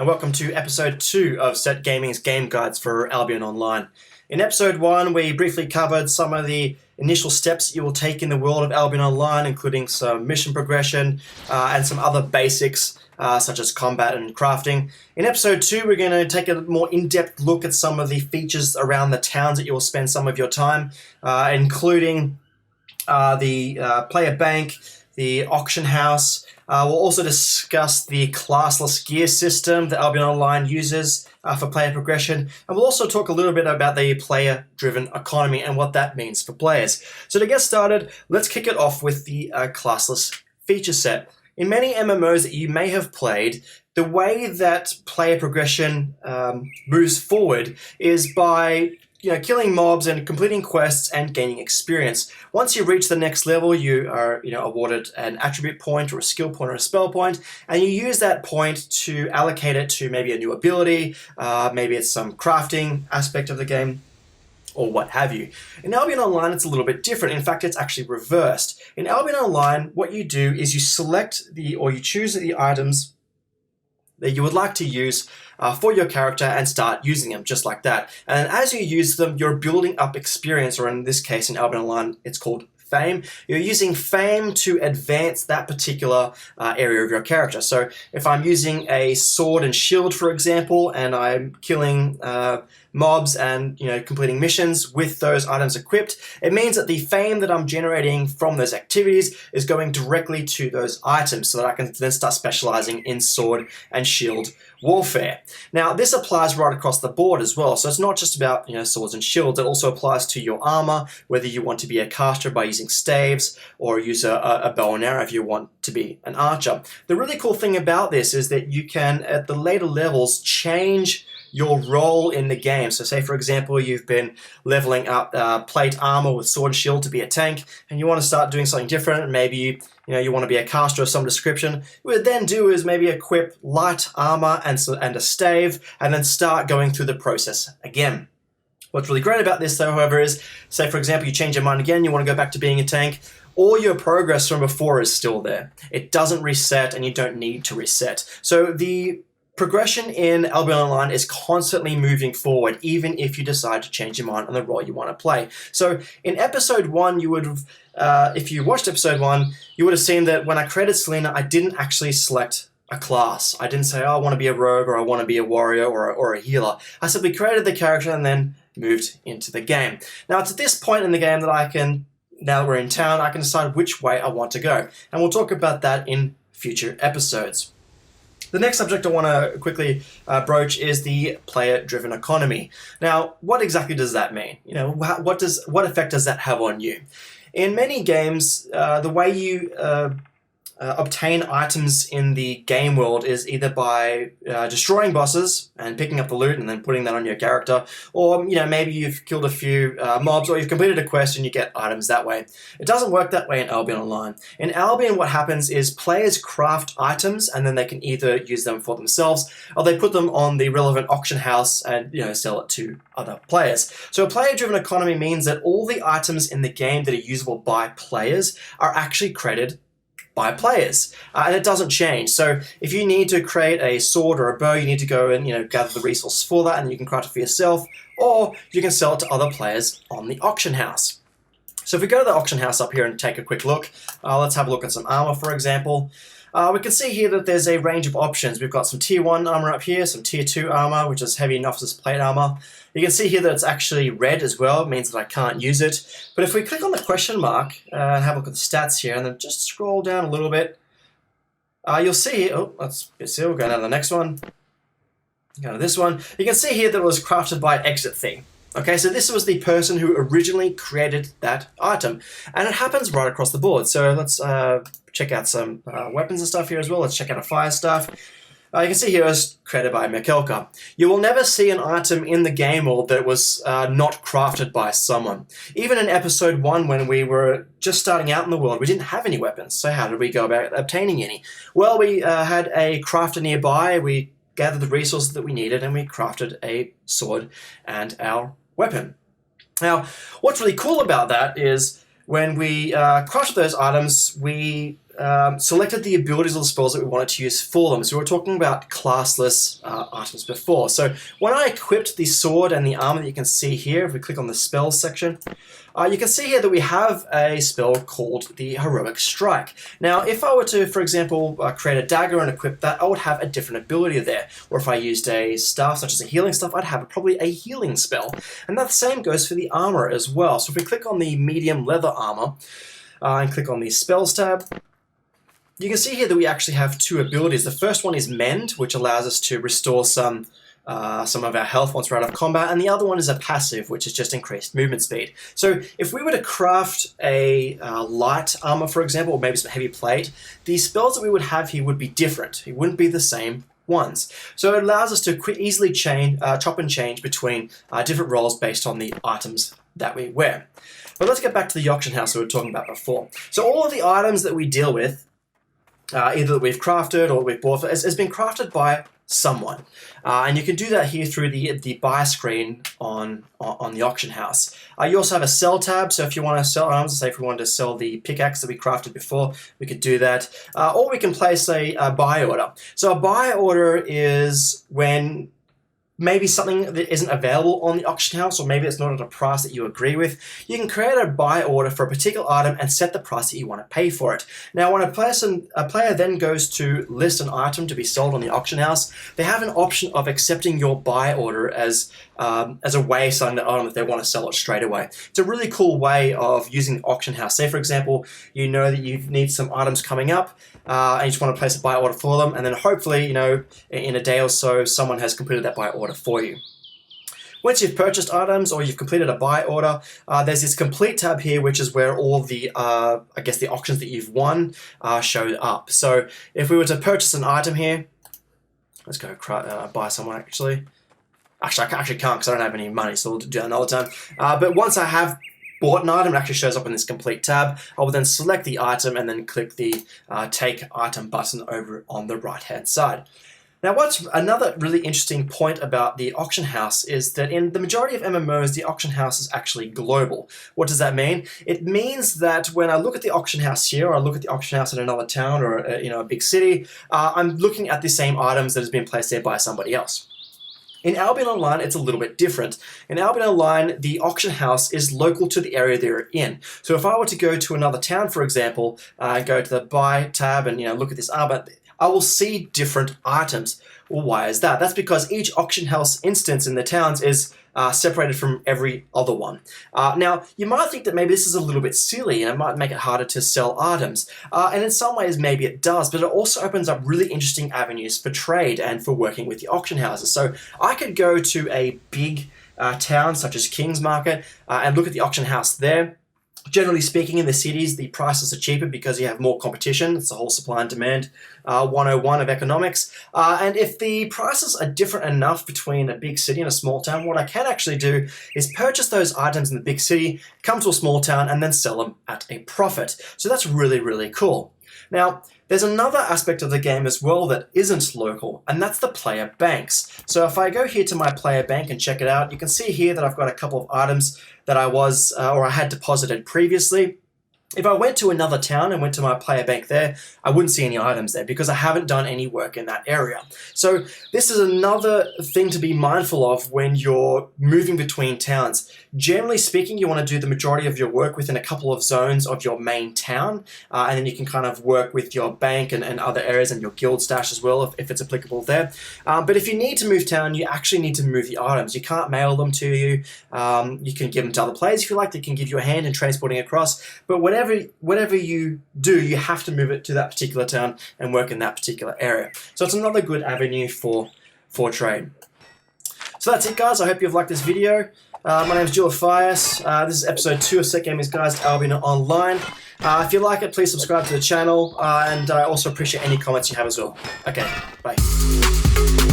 and welcome to episode 2 of Set Gaming's game guides for Albion Online. In episode 1, we briefly covered some of the initial steps you will take in the world of Albion Online, including some mission progression and some other basics such as combat and crafting. In episode 2, we're going to take a more in-depth look at some of the features around the towns that you will spend some of your time, including the player bank, the auction house. We'll also discuss the classless gear system that Albion Online uses for player progression, and we'll also talk a little bit about the player-driven economy and what that means for players. So to get started, let's kick it off with the classless feature set. In many MMOs that you may have played, the way that player progression moves forward is by killing mobs and completing quests and gaining experience. Once you reach the next level, you are awarded an attribute point or a skill point or a spell point, and you use that point to allocate it to maybe a new ability, maybe it's some crafting aspect of the game, or what have you. In Albion Online, it's a little bit different. In fact, it's actually reversed. In Albion Online, what you do is you choose the items that you would like to use for your character and start using them just like that. And as you use them, you're building up experience, or in this case in Albion Online, it's called fame. You're using fame to advance that particular area of your character. So if I'm using a sword and shield, for example, and I'm killing mobs and completing missions with those items equipped, it means that the fame that I'm generating from those activities is going directly to those items so that I can then start specializing in sword and shield warfare. Now, this applies right across the board as well. So it's not just about swords and shields. It also applies to your armor, whether you want to be a caster by using staves or use a bow and arrow if you want to be an archer. The really cool thing about this is that you can, at the later levels, change your role in the game. So say, for example, you've been leveling up plate armor with sword and shield to be a tank, and you want to start doing something different. Maybe you want to be a caster of some description. What we'd then do is maybe equip light armor and a stave, and then start going through the process again. What's really great about this, though, however, is, say, for example, you change your mind again, you want to go back to being a tank, all your progress from before is still there. It doesn't reset, and you don't need to reset. So the progression in Albion Online is constantly moving forward, even if you decide to change your mind on the role you want to play. So in episode 1, you would have, if you watched episode 1, you would have seen that when I created Selena, I didn't actually select a class. I didn't say, oh, I want to be a rogue or I want to be a warrior or a healer. I simply created the character and then moved into the game. Now, it's at this point in the game that now that we're in town, I can decide which way I want to go. And we'll talk about that in future episodes. The next subject I want to quickly broach is the player-driven economy. Now, what exactly does that mean? What effect does that have on you? In many games, the way you obtain items in the game world is either by destroying bosses and picking up the loot and then putting that on your character, or maybe you've killed a few mobs or you've completed a quest and you get items that way. It doesn't work that way in Albion Online. In Albion, what happens is players craft items and then they can either use them for themselves or they put them on the relevant auction house and sell it to other players. So a player-driven economy means that all the items in the game that are usable by players are actually created by players, and it doesn't change. So if you need to create a sword or a bow, you need to go and gather the resource for that, and you can craft it for yourself, or you can sell it to other players on the auction house. So if we go to the auction house up here and take a quick look, let's have a look at some armor, for example. We can see here that there's a range of options. We've got some tier 1 armor up here, some tier 2 armor, which is heavy and officers plate armor. You can see here that it's actually red as well. It means that I can't use it. But if we click on the question mark and have a look at the stats here, and then just scroll down a little bit, you'll see, that's a bit silly. We'll go down to the next one. Go to this one. You can see here that it was crafted by Exit Theme. Okay, so this was the person who originally created that item, and it happens right across the board. So let's check out some weapons and stuff here as well. Let's check out a fire stuff. You can see here it was created by Mekelka. You will never see an item in the game world that was not crafted by someone. Even in episode 1, when we were just starting out in the world, we didn't have any weapons. So how did we go about obtaining any? Well, we had a crafter nearby. We gathered the resources that we needed, and we crafted a sword and our weapon. Now, what's really cool about that is when we crafted those items, we selected the abilities or the spells that we wanted to use for them. So we were talking about classless items before. So when I equipped the sword and the armor that you can see here, if we click on the spells section, you can see here that we have a spell called the Heroic Strike. Now, if I were to, for example, create a dagger and equip that, I would have a different ability there. Or if I used a staff, such as a healing staff, I'd have probably a healing spell. And that same goes for the armor as well. So if we click on the medium leather armor and click on the spells tab, you can see here that we actually have two abilities. The first one is Mend, which allows us to restore some of our health once we're out of combat, and the other one is a passive, which is just increased movement speed. So if we were to craft a light armor, for example, or maybe some heavy plate, the spells that we would have here would be different. It wouldn't be the same ones. So it allows us to easily chop and change between different roles based on the items that we wear. But let's get back to the auction house that we were talking about before. So all of the items that we deal with, either that we've crafted or we've bought, has been crafted by someone. And you can do that here through the buy screen on the auction house. You also have a sell tab, so if you want to sell items, say if we wanted to sell the pickaxe that we crafted before, we could do that. Or we can place a buy order. So a buy order is when maybe something that isn't available on the auction house, or maybe it's not at a price that you agree with, you can create a buy order for a particular item and set the price that you want to pay for it. Now, when a player then goes to list an item to be sold on the auction house, they have an option of accepting your buy order as a way of selling the item if they want to sell it straight away. It's a really cool way of using the auction house. Say, for example, you know that you need some items coming up, and you just want to place a buy order for them, and then hopefully, in a day or so, someone has completed that buy order for you. Once you've purchased items or you've completed a buy order, there's this complete tab here, which is where all the, the auctions that you've won show up. So if we were to purchase an item here, let's go buy someone actually. Actually, I can't because I don't have any money, so we'll do that another time. But once I have bought an item, it actually shows up in this complete tab. I will then select the item and then click the Take Item button over on the right-hand side. Now, what's another really interesting point about the auction house is that in the majority of MMOs, the auction house is actually global. What does that mean? It means that when I look at the auction house here, or I look at the auction house in another town or a big city, I'm looking at the same items that has been placed there by somebody else. In Albion Online, it's a little bit different. In Albion Online, the auction house is local to the area they're in. So if I were to go to another town, for example, go to the Buy tab and look at this armor, I will see different items. Well, why is that? That's because each auction house instance in the towns is separated from every other one. Now, you might think that maybe this is a little bit silly and it might make it harder to sell items. And in some ways, maybe it does, but it also opens up really interesting avenues for trade and for working with the auction houses. So I could go to a big town such as King's Market and look at the auction house there. Generally speaking, in the cities, the prices are cheaper because you have more competition. It's the whole supply and demand 101 of economics. And if the prices are different enough between a big city and a small town, what I can actually do is purchase those items in the big city, come to a small town, and then sell them at a profit. So that's really, really cool. Now, there's another aspect of the game as well that isn't local, and that's the player banks. So if I go here to my player bank and check it out, you can see here that I've got a couple of items that I had deposited previously. If I went to another town and went to my player bank there, I wouldn't see any items there because I haven't done any work in that area. So this is another thing to be mindful of when you're moving between towns. Generally speaking, you want to do the majority of your work within a couple of zones of your main town, and then you can kind of work with your bank and other areas and your guild stash as well if it's applicable there. But if you need to move town, you actually need to move the items. You can't mail them to you. You can give them to other players if you like. They can give you a hand in transporting across. But whatever you do, you have to move it to that particular town and work in that particular area. So it's another good avenue for trade. So that's it, guys. I hope you've liked this video. My name is Julius. This is episode 2 of Set Gaming's Guides to Albion Online. If you like it, please subscribe to the channel, and I also appreciate any comments you have as well. Okay, bye.